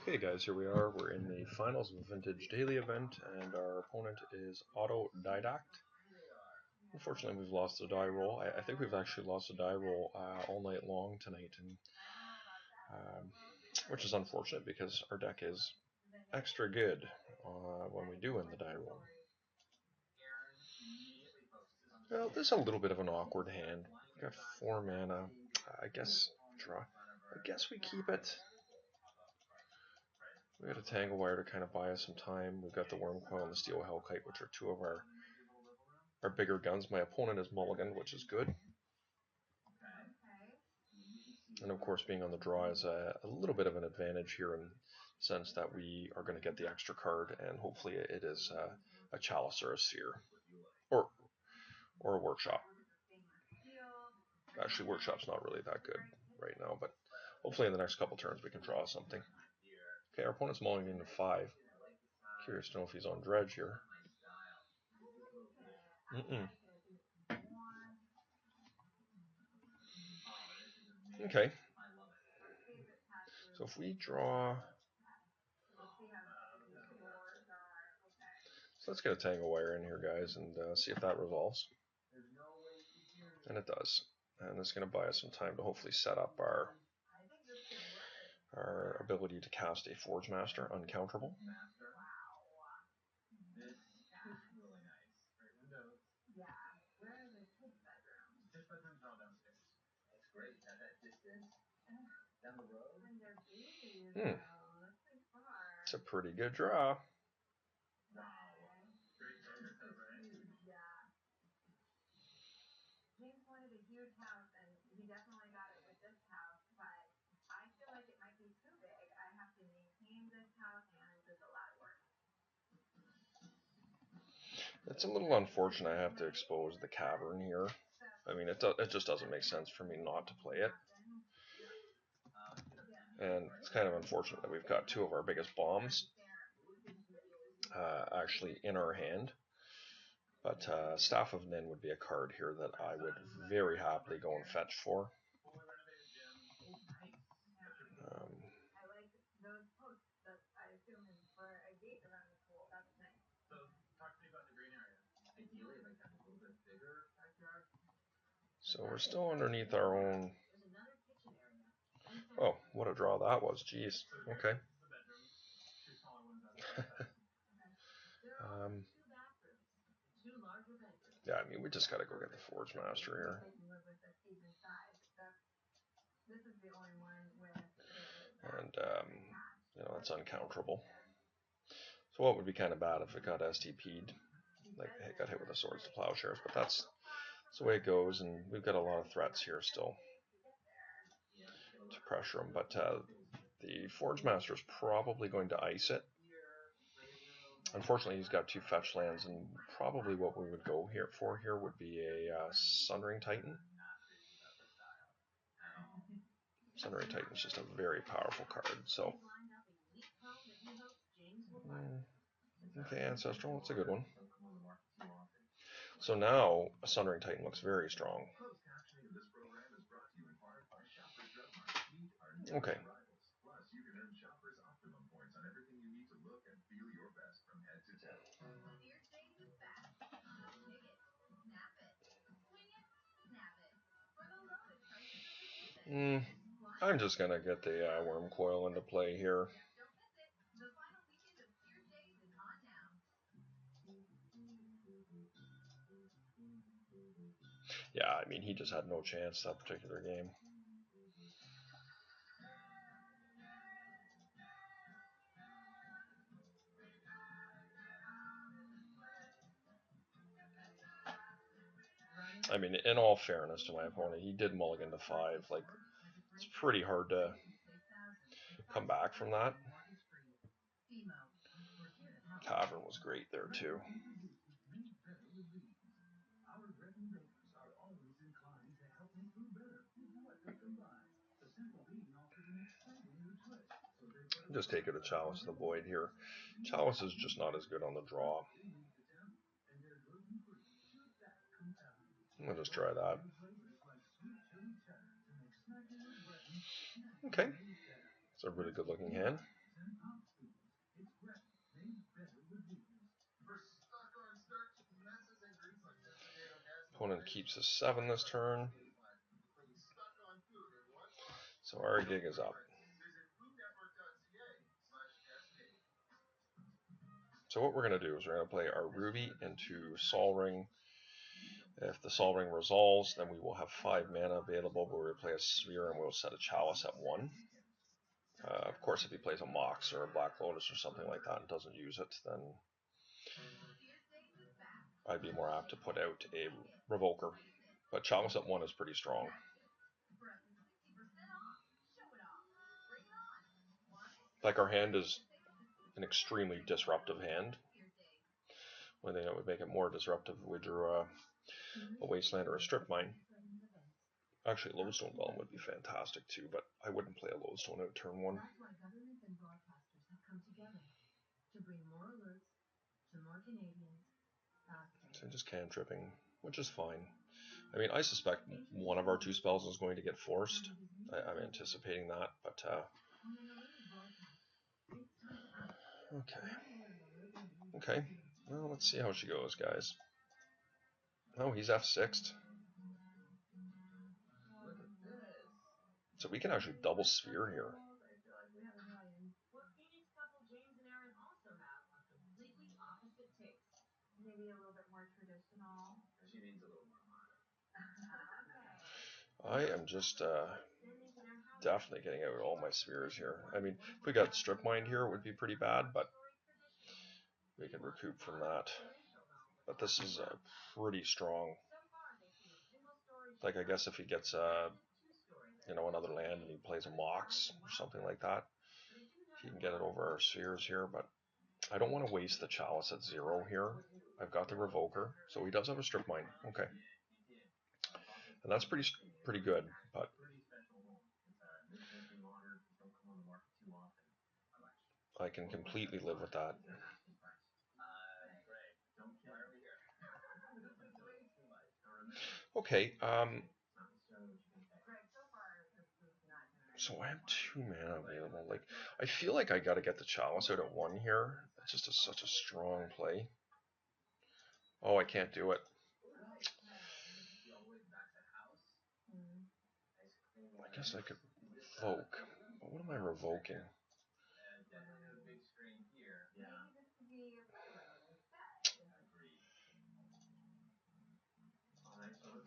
Okay guys, here we are. We're in the finals of a Vintage Daily event, and our opponent is Autodidact. Unfortunately, we've lost the die roll. I think we've actually lost the die roll all night long tonight, and which is unfortunate because our deck is extra good when we do win the die roll. Well, this is a little bit of an awkward hand. We've got 4 mana. I guess draw. I guess we keep it. We got a Tangle Wire to kind of buy us some time. We've got the Worm Coil and the Steel Hellkite, which are two of our bigger guns. My opponent is mulligan, which is good. And of course, being on the draw is a little bit of an advantage here in the sense that we are going to get the extra card, and hopefully it is a Chalice or a Seer. Or a Workshop. Actually, Workshop's not really that good right now, but hopefully in the next couple turns we can draw something. Okay, our opponent's mulling into 5. Curious to know if he's on Dredge here. Okay. So if we draw... So let's get a Tangle Wire in here, guys, and see if that resolves. And it does. And it's going to buy us some time to hopefully set up our ability to cast a Forge Master uncounterable. It's a pretty good draw. It's a little unfortunate I have to expose the cavern here. I mean, it just doesn't make sense for me not to play it. And it's kind of unfortunate that we've got two of our biggest bombs actually in our hand. But Staff of Nin would be a card here that I would very happily go and fetch for. So we're still underneath our own... Oh, what a draw that was. Jeez. Okay. Yeah, I mean, we just got to go get the Forge Master here. And, you know, it's uncounterable. So what would be kind of bad if it got STP'd? Like, it got hit with the Swords to Plowshares, but that's the way it goes, and we've got a lot of threats here still to pressure him. But the Forge Master is probably going to ice it. Unfortunately, he's got 2 fetch lands, and probably what we would go here for here would be a Sundering Titan. Sundering Titan is just a very powerful card, so... Okay, Ancestral, that's a good one. So now, a Sundering Titan looks very strong. Okay. I'm just going to get the Worm Coil into play here. Yeah, I mean, he just had no chance that particular game. I mean, in all fairness to my opponent, he did mulligan to 5. Like, it's pretty hard to come back from that. Cavern was great there, too. Just take it a Chalice of the Void here. Chalice is just not as good on the draw. I'll just try that. Okay. It's a really good looking hand. Opponent keeps a 7 this turn. So our gig is up. So what we're going to do is we're going to play our Ruby into Sol Ring. If the Sol Ring resolves, then we will have 5 mana available, but we'll play a Sphere and we'll set a Chalice at 1. Of course, if he plays a Mox or a Black Lotus or something like that and doesn't use it, then I'd be more apt to put out a Revoker. But Chalice at 1 is pretty strong. Like, our hand is an extremely disruptive hand. One thing that would make it more disruptive if we drew a Wasteland or a Strip Mine. Actually, Lodestone Golem would be fantastic too, but I wouldn't play a Lodestone out turn 1. So just cantripping, which is fine. I mean, I suspect one of our 2 spells is going to get forced. I'm anticipating that, but okay. Well, let's see how she goes, guys. Oh, he's F6'd. So we can actually double Sphere here. I am just definitely getting out all my Spheres here. I mean, if we got Strip Mine here, it would be pretty bad, but we can recoup from that. But this is pretty strong. Like, I guess if he gets another land and he plays a Mox or something like that, he can get it over our Spheres here, but I don't want to waste the Chalice at 0 here. I've got the Revoker, so he does have a Strip Mine. Okay. And that's pretty good, but I can completely live with that. Okay, so I have 2 mana available. Like, I feel like I gotta get the Chalice out at 1 here. It's just such a strong play. Oh, I can't do it. I guess I could revoke. But what am I revoking?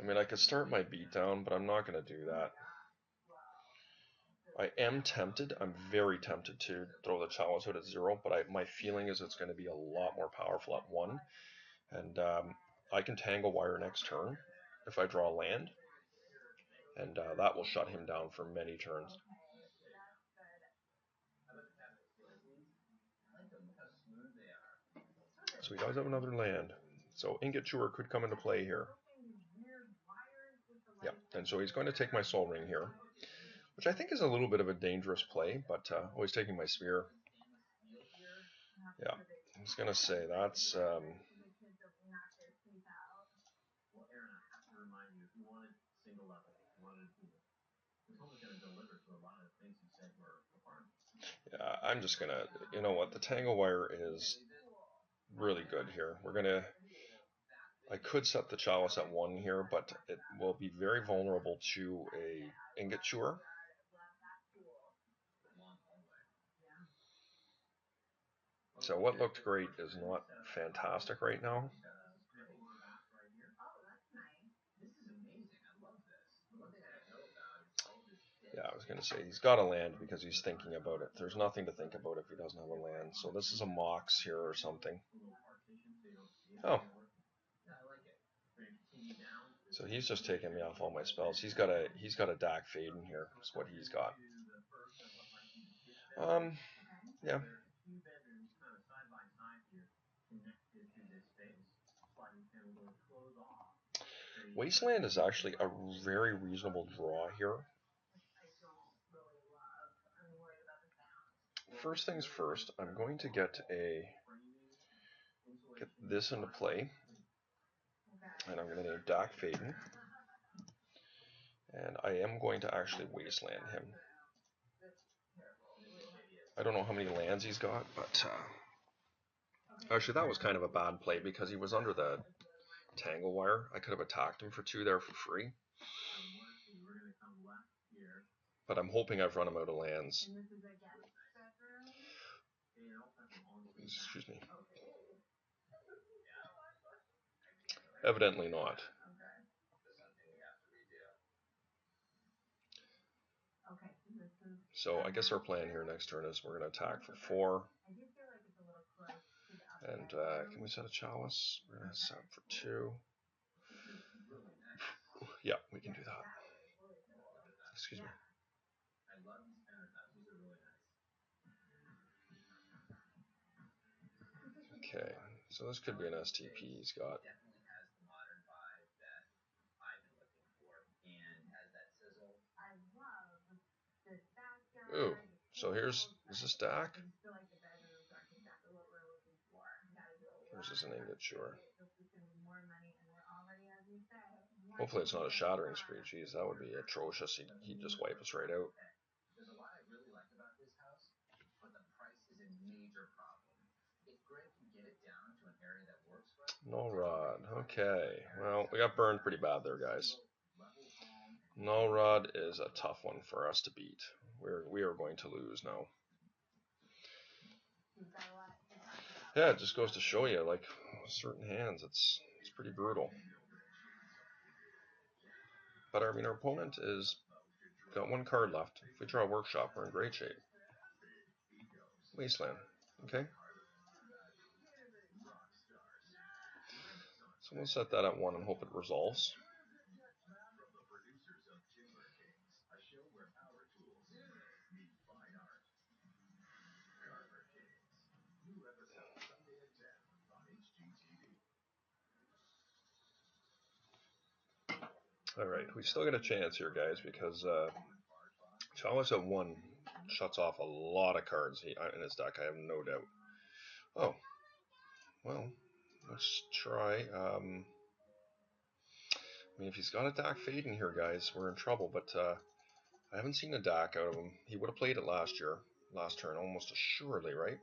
I mean, I could start my beatdown, but I'm not going to do that. I am tempted. I'm very tempted to throw the Chalice out at 0, but my feeling is it's going to be a lot more powerful at 1. And I can Tangle Wire next turn if I draw land. And that will shut him down for many turns. So he does have another land. So Ingot Chewer could come into play here. Yeah, and so he's going to take my Sol Ring here, which I think is a little bit of a dangerous play, but always taking my Sphere. Yeah, I was going to say that's... yeah, I'm just going to... You know what? The Tangle Wire is really good here. We're going to... I could set the Chalice at 1 here, but it will be very vulnerable to a Ingot Chewer. So what looked great is not fantastic right now. Yeah, I was going to say, he's got a land because he's thinking about it. There's nothing to think about if he doesn't have a land. So this is a Mox here or something. Oh. So he's just taking me off all my spells. He's got a Dak Faden here. That's what he's got. Yeah. Wasteland is actually a very reasonable draw here. First things first, I'm going to get this into play. And I'm going to name Dak Faden. And I am going to actually Wasteland him. I don't know how many lands he's got, but actually that was kind of a bad play because he was under the tangle wire. I could have attacked him for 2 there for free. But I'm hoping I've run him out of lands. Excuse me. Evidently not. So I guess our plan here next turn is we're going to attack for 4. And can we set a chalice? We're going to set for 2. Yeah, we can do that. Excuse me. Okay, so this could be an STP he's got. Ooh, so is this Dak? Or is this an ingot? Sure. Hopefully it's not a shattering spree. Jeez, that would be atrocious. He'd just wipe us right out. No rod. Okay. Well, we got burned pretty bad there, guys. Null Rod is a tough one for us to beat. We are going to lose now. Yeah, it just goes to show you, like, certain hands, it's pretty brutal. But I mean, our opponent is got 1 card left. If we draw a Workshop, we're in great shape. Wasteland. Okay. So we'll set that at 1 and hope it resolves. Alright, we still got a chance here, guys, because Chalice at 1 shuts off a lot of cards in his deck, I have no doubt. Oh, well, let's try. I mean, if he's got a Dak Fade in here, guys, we're in trouble, but I haven't seen a Dak out of him. He would have played it last turn, almost assuredly, right?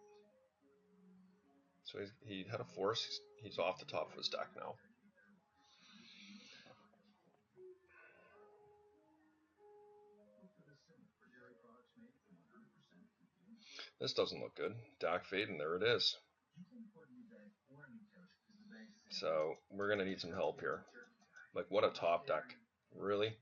So he had a force. He's off the top of his deck now. This doesn't look good. Dak Fade, and there it is. So we're going to need some help here. Like, what a top deck. Really?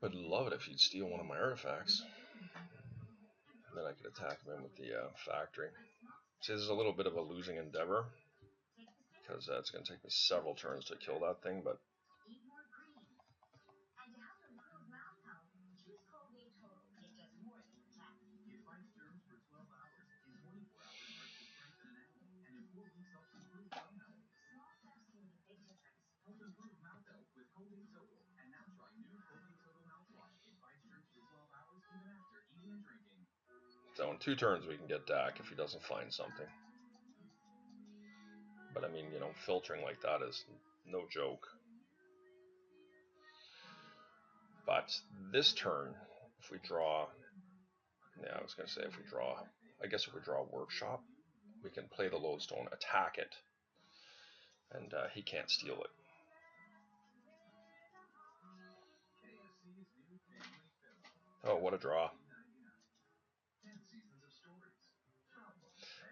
I'd love it if you'd steal one of my artifacts. And then I could attack him with the factory. See, this is a little bit of a losing endeavor, because it's going to take me several turns to kill that thing, but so in 2 turns we can get Dak if he doesn't find something. But I mean, you know, filtering like that is no joke. But this turn, if we draw, yeah, I was going to say if we draw a Workshop, we can play the Lodestone, attack it, and he can't steal it. Oh, what a draw.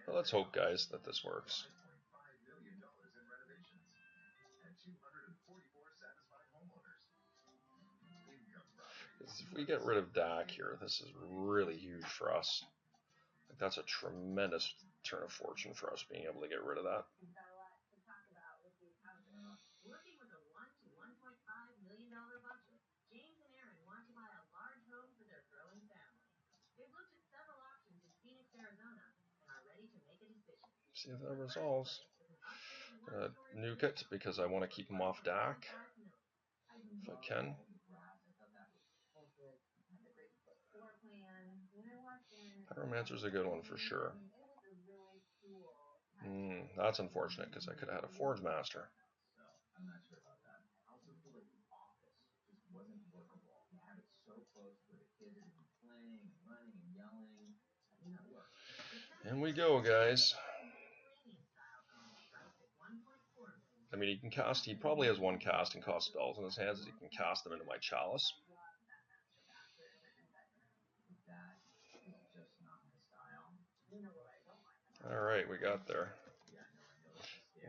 Well, let's hope, guys, that this works. If we get rid of Dak here, this is really huge for us. Like, that's a tremendous turn of fortune for us being able to get rid of that. See if that resolves. Nuke it because I want to keep him off Dak if I can. Pyromancer's a good one for sure. That's unfortunate because I could have had a Forge Master. And we go, guys. I mean, he probably has one casting cost spells in his hands, as he can cast them into my Chalice. Alright, we got there.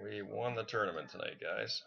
We won the tournament tonight, guys.